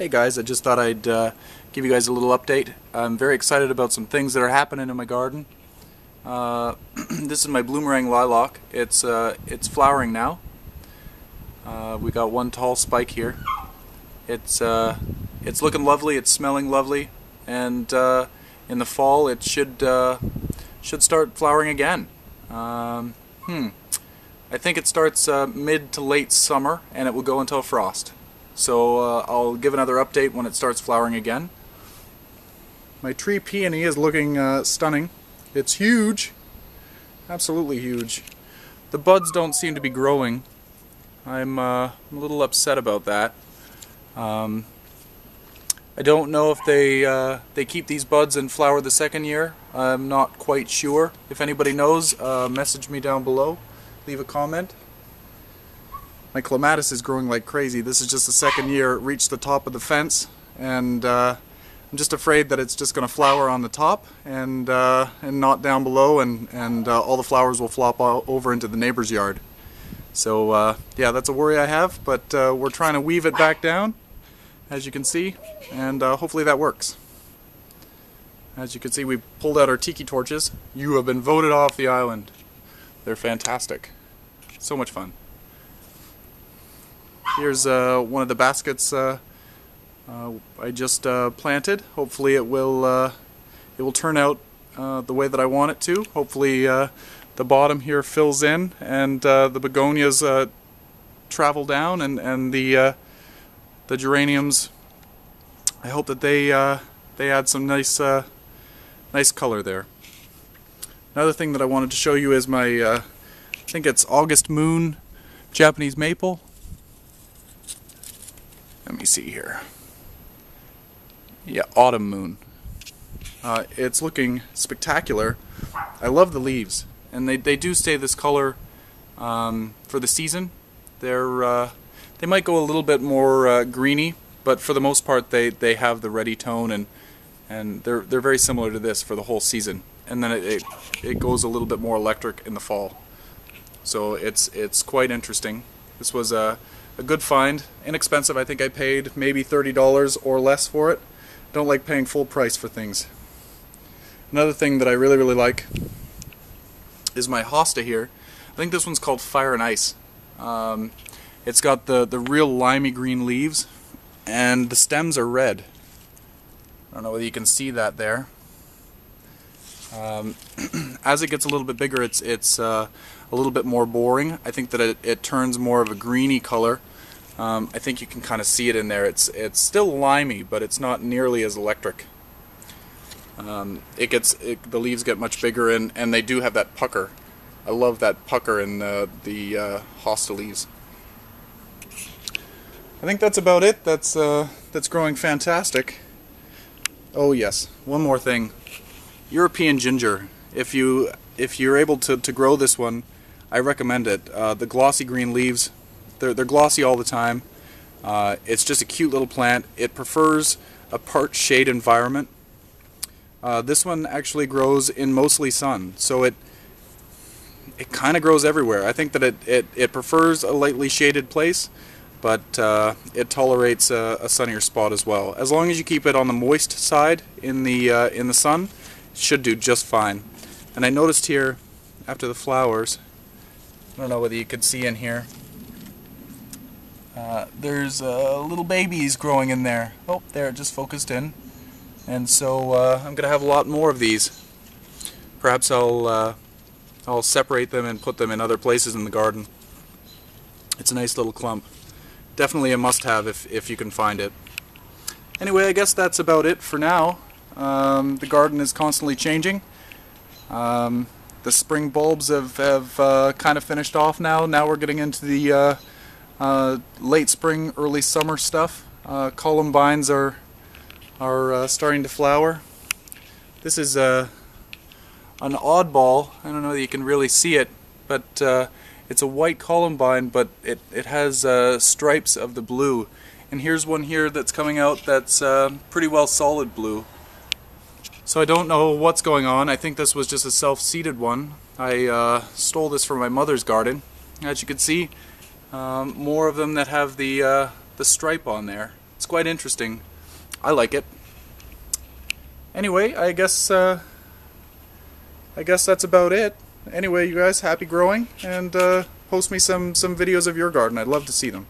Hey guys, I just thought I'd give you guys a little update. I'm very excited about some things that are happening in my garden. This is my Bloomerang Lilac. It's flowering now. We got one tall spike here. It's looking lovely. It's smelling lovely, and in the fall it should start flowering again. I think it starts mid to late summer, and it will go until frost. So I'll give another update when it starts flowering again. My tree peony is looking stunning. It's huge, absolutely huge. The buds don't seem to be growing. I'm a little upset about that. I don't know if they keep these buds and flower the second year. I'm not quite sure. If anybody knows, message me down below. Leave a comment. My clematis is growing like crazy. This is just the second year it reached the top of the fence, and I'm just afraid that it's just going to flower on the top and not down below, and all the flowers will flop over into the neighbor's yard. So yeah, that's a worry I have, but we're trying to weave it back down, as you can see, and hopefully that works. As you can see, we pulled out our tiki torches. You have been voted off the island. They're fantastic. So much fun. Here's one of the baskets I just planted. Hopefully it will turn out the way that I want it to. Hopefully the bottom here fills in, and the begonias travel down, and the geraniums, I hope that they add some nice color there. Another thing that I wanted to show you is my I think it's August moon Japanese maple. Let me see here. Yeah, autumn moon. It's looking spectacular. I love the leaves, and they do stay this color for the season. They might go a little bit more greeny, but for the most part they have the reddy tone, and they're very similar to this for the whole season. And then it goes a little bit more electric in the fall. So it's quite interesting. This was a good find, inexpensive. I think I paid maybe $30 or less for it. Don't like paying full price for things. Another thing that I really like is my hosta here. I think this one's called Fire and Ice. It's got the real limey green leaves, and the stems are red. I don't know whether you can see that there. As it gets a little bit bigger, it's a little bit more boring. I think that it turns more of a greeny color. I think you can kind of see it in there. It's still limey, but it's not nearly as electric. The leaves get much bigger, and they do have that pucker. I love that pucker in the hosta leaves. I think that's about it. That's growing fantastic. Oh yes, one more thing. European ginger. If you're able to grow this one, I recommend it. The glossy green leaves, they're glossy all the time. It's just a cute little plant. It prefers a part shade environment. This one actually grows in mostly sun, so it kind of grows everywhere. I think that it prefers a lightly shaded place, but it tolerates a sunnier spot as well. As long as you keep it on the moist side in the sun, it should do just fine. And I noticed here, after the flowers, I don't know whether you can see in here, there's little babies growing in there. Oh, there, it just focused in. And so I'm going to have a lot more of these. Perhaps I'll separate them and put them in other places in the garden. It's a nice little clump. Definitely a must-have if you can find it. Anyway, I guess that's about it for now. The garden is constantly changing. The spring bulbs have kind of finished off now. Now we're getting into the late spring, early summer stuff. Columbines are starting to flower. This is an oddball. I don't know that you can really see it, but it's a white columbine, but it has stripes of the blue. And here's one here that's coming out that's pretty well solid blue. So I don't know what's going on. I think this was just a self-seeded one. I stole this from my mother's garden. As you can see, more of them that have the stripe on there. It's quite interesting. I like it. Anyway, I guess that's about it. Anyway, you guys, happy growing, and post me some videos of your garden. I'd love to see them.